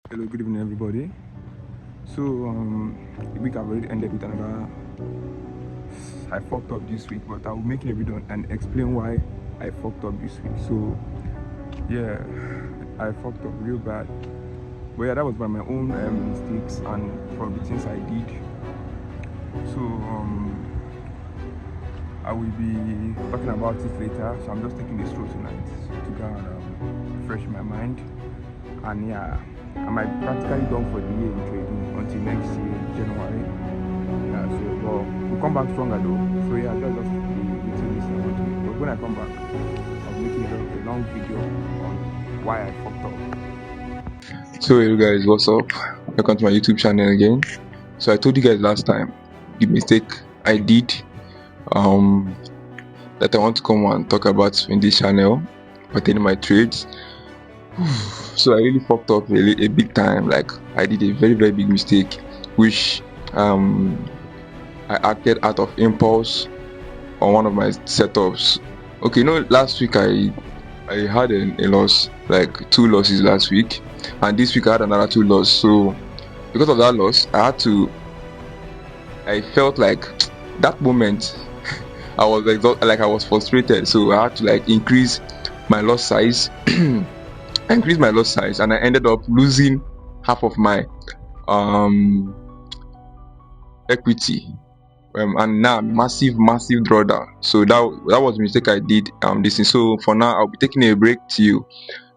Hello, good evening, everybody. So, the week I've already ended with another. I fucked up this week, but I'll make a video and explain why I fucked up this week. So, yeah, I fucked up real bad. But yeah, that was by my own mistakes and from the things I did. So, I will be talking about it later. So, I'm just taking this stroll tonight to go and refresh my mind. And yeah, I might practically done for the year in trading until next year, January. Yeah, so but we'll come back stronger though. So yeah, that's just the little list I want to make. But when I come back, I'll be making a long video on why I fucked up. So hey guys, what's up? Welcome to my YouTube channel again. So I told you guys last time the mistake I did that I want to come and talk about in this channel pertaining my trades. So I really fucked up a big time. Like I did a very big mistake, which I acted out of impulse on one of my setups. Okay, last week I had a loss, like 2 losses last week, and this week I had another 2 losses. So because of that loss, I felt like that moment I was like I was frustrated, so I had to like increase my loss size. I increased my loss size, and I ended up losing half of my equity. And now massive drawdown. So that was the mistake I did this thing. So for now I'll be taking a break till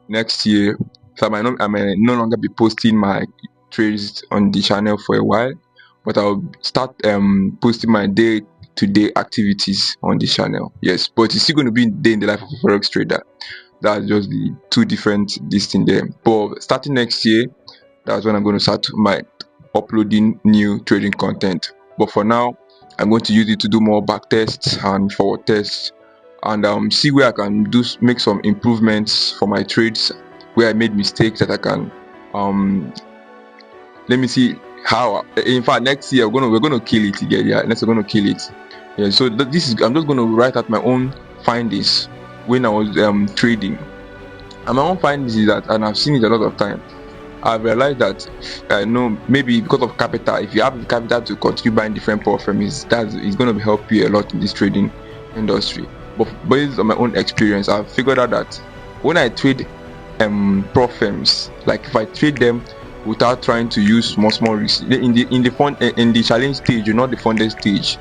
next year. So I may no longer be posting my trades on the channel for a while, but I'll start posting my day to day activities on the channel. Yes, but it's still going to be day in the life of a forex trader. That's just the two different this thing there. But starting next year, that's when I'm going to start my uploading new trading content. But for now, I'm going to use it to do more back tests and forward tests, and see where I can make some improvements for my trades where I made mistakes that I can let me see how. In fact, next year we're gonna kill it again. Yeah, next we're gonna kill it. Yeah. So I'm just gonna write out my own findings when I was trading. And my own findings is that, and I've seen it a lot of times, I've realized that I know maybe because of capital, if you have the capital to continue buying different power frames, it's going to help you a lot in this trading industry. But based on my own experience, I've figured out that when I trade prop firms, like if I trade them without trying to use small risks in the challenge stage, not the funded stage,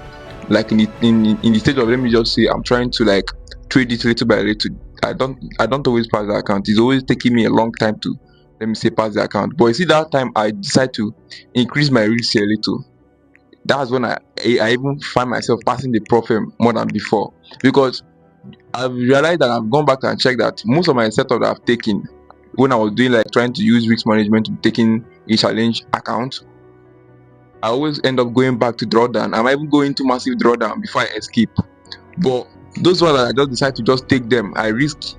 like in the stage of, let me just say, I'm trying to like trade it little by little. I don't always pass the account. It's always taking me a long time to, let me say, pass the account. But you see, that time I decide to increase my risk a little. That's when I even find myself passing the profit more than before, because I've realized that I've gone back and checked that most of my setup that I've taken when I was doing like trying to use risk management to taking a challenge account, I always end up going back to drawdown. I might even go into massive drawdown before I escape. But those ones that I just decide to just take them, I risk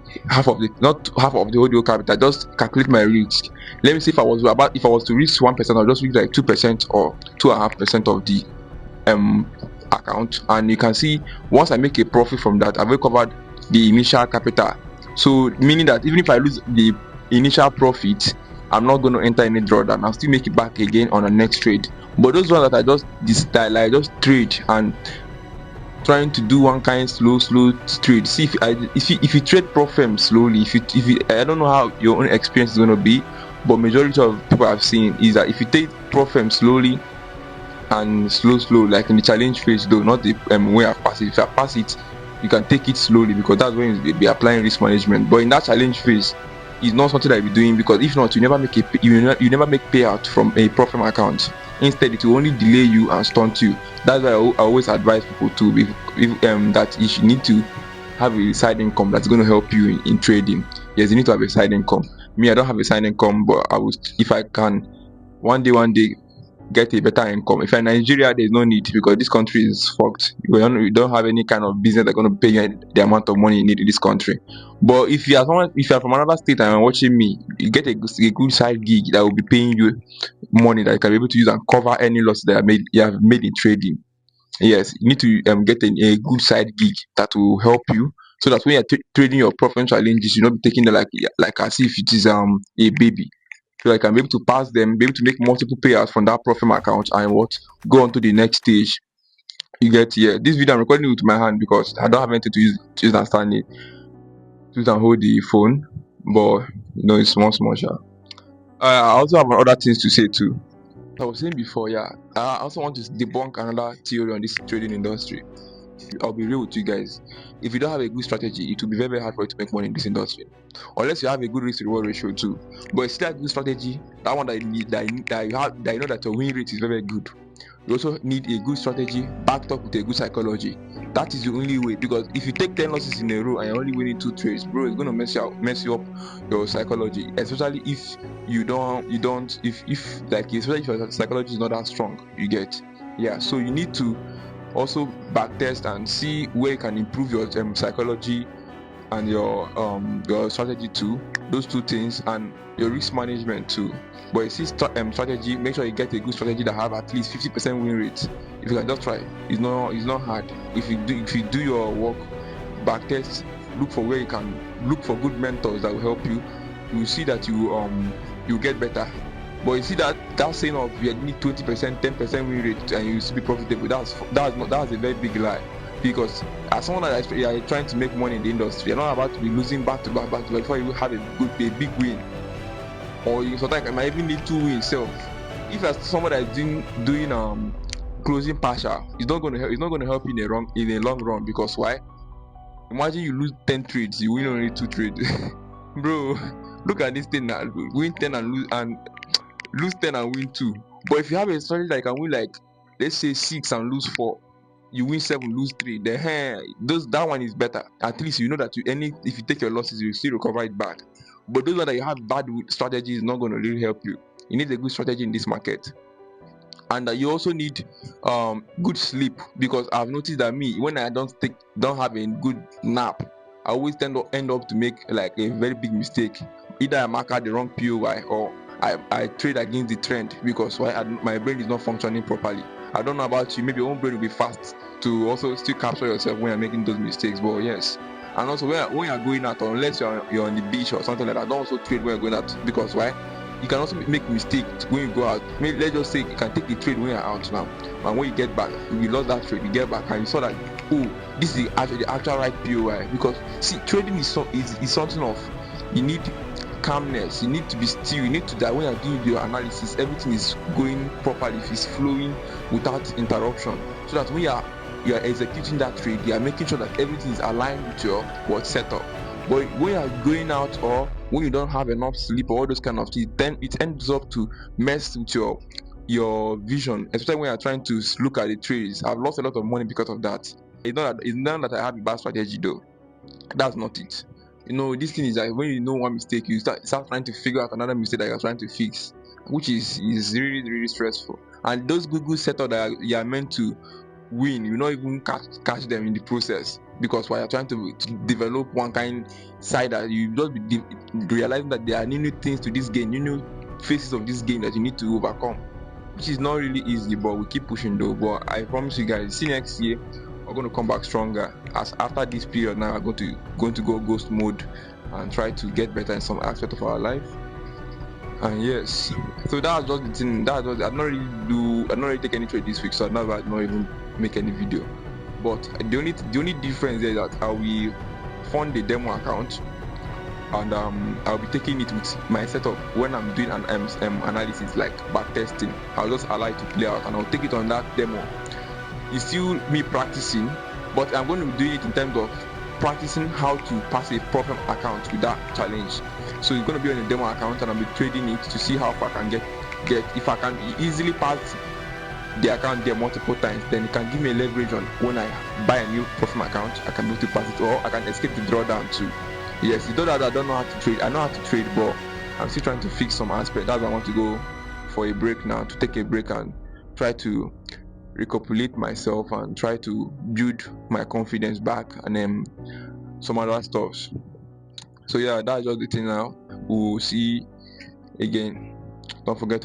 not half of the whole capital. I just calculate my risk. Let me see, if I was to risk 1%, I'll just risk like 2% or 2.5% of the account. And you can see, once I make a profit from that, I've recovered the initial capital. So meaning that even if I lose the initial profit, I'm not going to enter any drawdown. I'll still make it back again on the next trade. But those ones that I just trade and trying to do one kind slow trade. See, if you trade prop firm slowly, if you I don't know how your own experience is going to be, but majority of people I've seen is that if you take prop firm slowly and slow, like in the challenge phase though, not the way I pass it. If I pass it, you can take it slowly, because that's when you be applying risk management. But in that challenge phase, it's not something that you'll be doing, because if not, you never make payout from a prop firm account. Instead, it will only delay you and stunt you. That's why I always advise people to be that you need to have a side income that's going to help you in trading. Yes, you need to have a side income. Me, I don't have a side income, but I will, if I can, one day get a better income. If you're in Nigeria, there's no need, because this country is fucked. You don't have any kind of business that's going to pay you the amount of money you need in this country. But if you're from another state and you're watching me, you get a good side gig that will be paying you money that you can be able to use and cover any loss that you have made in trading. Yes, you need to get a good side gig that will help you, so that when you're trading your profit challenges, you'll not be taking it like as if it is a baby. so I can be able to pass them, be able to make multiple payouts from that profit account, and what, go on to the next stage. You get, here. This video I'm recording it with my hand because I don't have anything to use and stand it. Use and hold the phone, but it's small. Sha. I also have other things to say too. I was saying before, yeah. I also want to debunk another theory on this trading industry. I'll be real with you guys. If you don't have a good strategy, it will be very, very hard for you to make money in this industry. Unless you have a good risk to reward ratio too. But it's still a good strategy. That one that you need, that you have, that you know that your win rate is very, very good. You also need a good strategy backed up with a good psychology. That is the only way, because if you take 10 losses in a row and you're only winning 2 trades, bro, it's gonna mess you up your psychology. Especially if you don't if like, especially if your psychology is not that strong, you get. Yeah, so you need to also backtest and see where you can improve your psychology and your strategy too. Those two things, and your risk management too. But you see, strategy, make sure you get a good strategy that have at least 50% win rate. If you can just try, it's not hard. If you do your work, backtest, look for where you can look for good mentors that will help you. You will see that you get better. But you see that saying of you need 20%, 10% win rate and you still be profitable, that's a very big lie. Because as someone that is trying to make money in the industry, you're not about to be losing back to back before you have a big win. Or you sometimes you might even need 2 wins self. If you're somebody that's doing closing partial, it's not going to help you in a long run. Because why? Imagine you lose 10 trades, you win only 2 trades. Bro, look at this thing now. Win 10 and lose 10 and win 2. But if you have a strategy that you can win, like, let's say 6 and lose 4, you win 7, lose 3, then that one is better. At least you know that if you take your losses, you still recover it back. But those that you have bad strategy is not going to really help you. You need a good strategy in this market. And you also need good sleep, because I've noticed that when I don't have a good nap, I always end up to make like a very big mistake. Either I mark out the wrong POI, or I trade against the trend, because my brain is not functioning properly. I don't know about you, maybe your own brain will be fast to also still capture yourself when you're making those mistakes. But yes, and also when you're going out, unless you're on the beach or something like that, don't also trade when you're going out. Because why? You can also make mistakes when you go out. Maybe let's just say you can take the trade when you're out now, and when you get back, you lost that trade, you get back and you saw that, oh, this is the actual right POI. Because see, trading is something of, you need calmness, you need to be still, you need to, that when you're doing your analysis, everything is going properly, if it's flowing without interruption, so that when you are executing that trade, you are making sure that everything is aligned with your setup. But when you are going out, or when you don't have enough sleep, or all those kind of things, then it ends up to mess with your vision, especially when you're trying to look at the trades. I've lost a lot of money because of that. It's not that I have a bad strategy though. That's not it. This thing is like, when you know one mistake, you start trying to figure out another mistake that you're trying to fix, which is really, really stressful. And those good setup that you are meant to win, you not even catch them in the process, because while you're trying to develop one kind side, that you just be realizing that there are new things to this game, new phases of this game that you need to overcome, which is not really easy. But we keep pushing though. But I promise you guys, see, next year we're going to come back stronger. As after this period now, we're going to go ghost mode and try to get better in some aspect of our life. And yes, so that was just the thing. I not really take any trade this week, so I not even make any video. But the only difference is that I will fund the demo account, and I'll be taking it with my setup when I'm doing an analysis, like back testing. I'll just allow it to play out, and I'll take it on that demo. It's still me practicing, but I'm going to be doing it in terms of practicing how to pass a profit account with that challenge. So it's going to be on a demo account, and I'll be trading it to see how far I can get. If I can easily pass the account there multiple times, then it can give me a leverage on when I buy a new profit account. I can move to pass it, or I can escape the drawdown too. Yes, you know that I don't know how to trade. I know how to trade, but I'm still trying to fix some aspect. That's why I want to go for a break now, to take a break and try to recopulate myself and try to build my confidence back, and then some other stuff. So yeah, that's just the thing now. We'll see again. Don't forget to